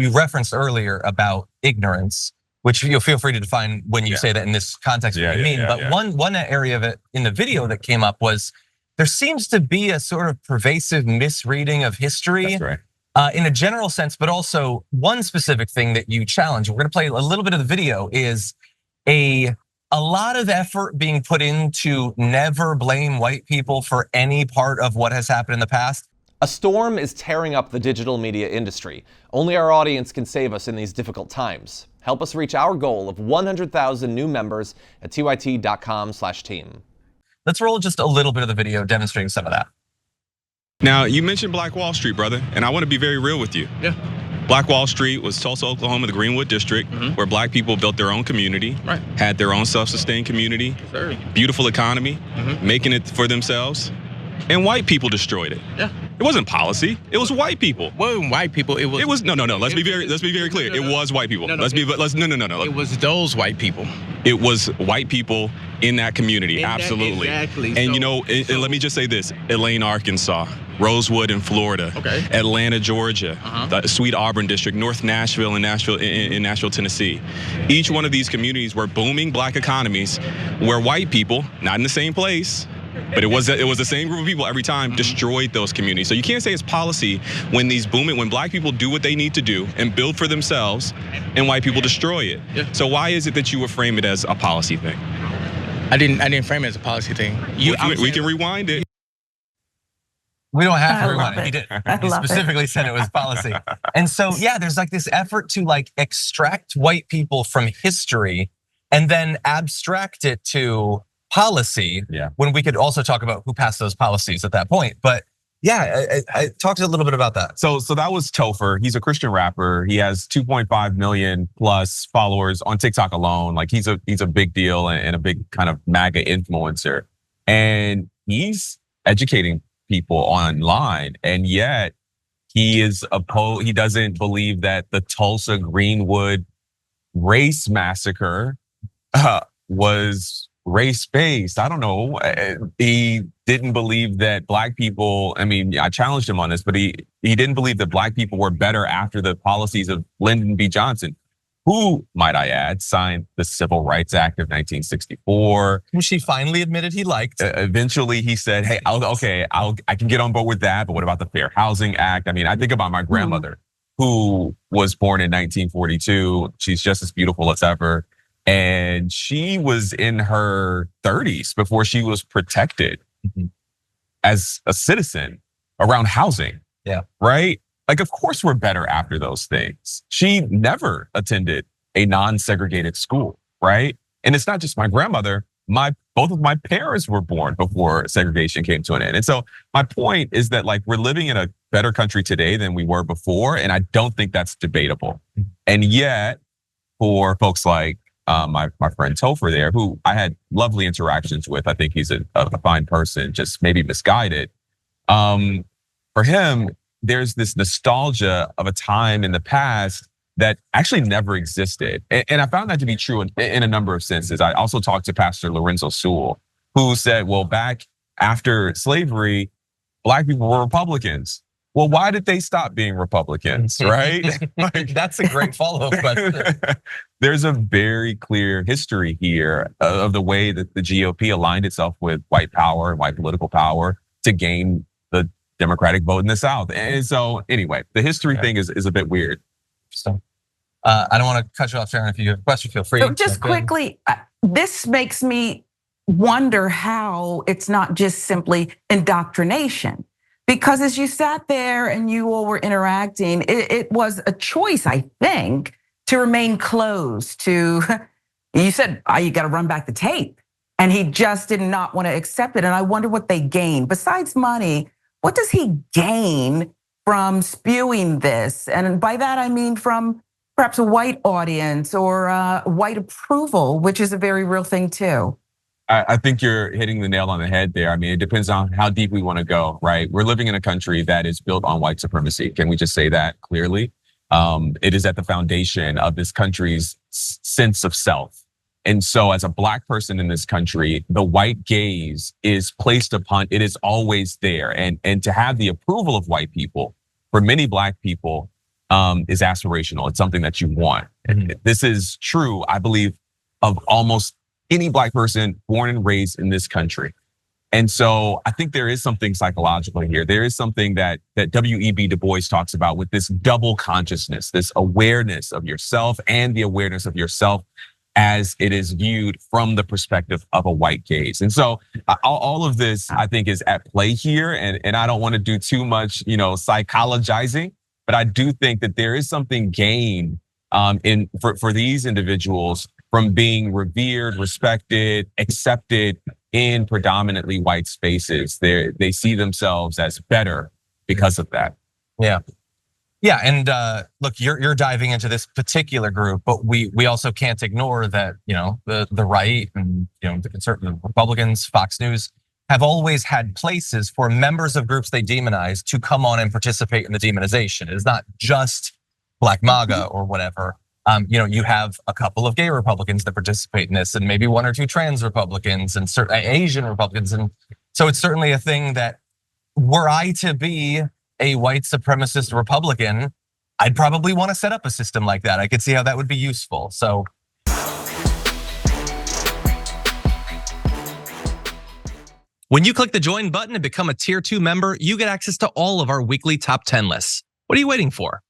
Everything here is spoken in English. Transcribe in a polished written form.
We referenced earlier about ignorance, which you'll feel free to define when you say that in this context what you mean. But one area of it in the video that came up was there seems to be a sort of pervasive misreading of history. That's right. In a general sense, but also one specific thing that you challenge. We're gonna play a little bit of the video. Is a lot of effort being put into never blame white people for any part of what has happened in the past. A storm is tearing up the digital media industry. Only our audience can save us in these difficult times. Help us reach our goal of 100,000 new members at tyt.com/team. Let's roll just a little bit of the video demonstrating some of that. Now, you mentioned Black Wall Street, brother, and I want to be very real with you. Yeah. Black Wall Street was Tulsa, Oklahoma, the Greenwood District, where black people built their own community, had their own self-sustained community, beautiful economy, making it for themselves, and white people destroyed it. Yeah. It wasn't policy. It was white people. It wasn't white people. It was no. Let's be very clear. It was white people. No. No. It was those white people. It was white people in that community. Absolutely. Exactly. And and let me just say this: Elaine, Arkansas, Rosewood in Florida, Atlanta, Georgia, the Sweet Auburn District, North Nashville and Nashville, Tennessee. Each one of these communities were booming black economies where white people, not in the same place, but it was the same group of people every time, destroyed those communities. So you can't say it's policy when when black people do what they need to do and build for themselves, and white people destroy it. Yeah. So why is it that you would frame it as a policy thing? I didn't frame it as a policy thing. We can rewind it. We don't have to rewind it. He did. He specifically said it was policy. And so, there's like this effort to like extract white people from history and then abstract it to policy, when we could also talk about who passed those policies at that point. But I talked a little bit about that. So that was Topher. He's a Christian rapper. He has 2.5 million plus followers on TikTok alone. Like he's a big deal and a big kind of MAGA influencer. And he's educating people online, and yet he is opposed. He doesn't believe that the Tulsa Greenwood race massacre was race-based. I don't know. He didn't believe that black people, I challenged him on this, but he didn't believe that black people were better after the policies of Lyndon B. Johnson, who, might I add, signed the Civil Rights Act of 1964. Who she finally admitted he liked. Eventually he said, hey, I can get on board with that, but what about the Fair Housing Act? I think about my grandmother, who was born in 1942. She's just as beautiful as ever. And she was in her 30s before she was protected as a citizen around housing. Yeah. Right? Like, of course we're better after those things. She never attended a non-segregated school, right? And it's not just my grandmother. Both of my parents were born before segregation came to an end. And so my point is that like we're living in a better country today than we were before. And I don't think that's debatable. And yet for folks like my friend Topher there, who I had lovely interactions with. I think he's a fine person, just maybe misguided. For him, there's this nostalgia of a time in the past that actually never existed. And I found that to be true in a number of senses. I also talked to Pastor Lorenzo Sewell, who said, well, back after slavery, black people were Republicans. Well, why did they stop being Republicans, right? That's a great follow-up question. There's a very clear history here of the way that the GOP aligned itself with white power and white political power to gain the Democratic vote in the South. And so anyway, the history thing is a bit weird. So, I don't want to cut you off, Sharon. If you have a question, feel free. So just quickly, this makes me wonder how it's not just simply indoctrination. Because as you sat there and you all were interacting, it was a choice, I think, to remain close to, you said, you got to run back the tape. And he just did not want to accept it. And I wonder what they gained. Besides money, what does he gain from spewing this? And by that, I mean from perhaps a white audience or white approval, which is a very real thing too. I think you're hitting the nail on the head there. It depends on how deep we want to go, right? We're living in a country that is built on white supremacy. Can we just say that clearly? It is at the foundation of this country's sense of self. And so as a black person in this country, the white gaze is placed upon, it is always there. And to have the approval of white people, for many black people, is aspirational. It's something that you want. And this is true, I believe, of almost any Black person born and raised in this country. And so I think there is something psychological here. There is something that W.E.B. Du Bois talks about with this double consciousness, this awareness of yourself and the awareness of yourself as it is viewed from the perspective of a white gaze. And so all of this, I think, is at play here. And I don't want to do too much, psychologizing, but I do think that there is something gained for these individuals from being revered, respected, accepted in predominantly white spaces. They see themselves as better because of that. Yeah, and look, you're diving into this particular group, but we also can't ignore that the right and the conservative Republicans, Fox News have always had places for members of groups they demonize to come on and participate in the demonization. It is not just Black MAGA or whatever. You have a couple of gay Republicans that participate in this, and maybe one or two trans Republicans and certain Asian Republicans, and so it's certainly a thing that, were I to be a white supremacist Republican, I'd probably want to set up a system like that. I could see how that would be useful. So when you click the join button and become a tier 2 member, you get access to all of our weekly top 10 lists. What are you waiting for?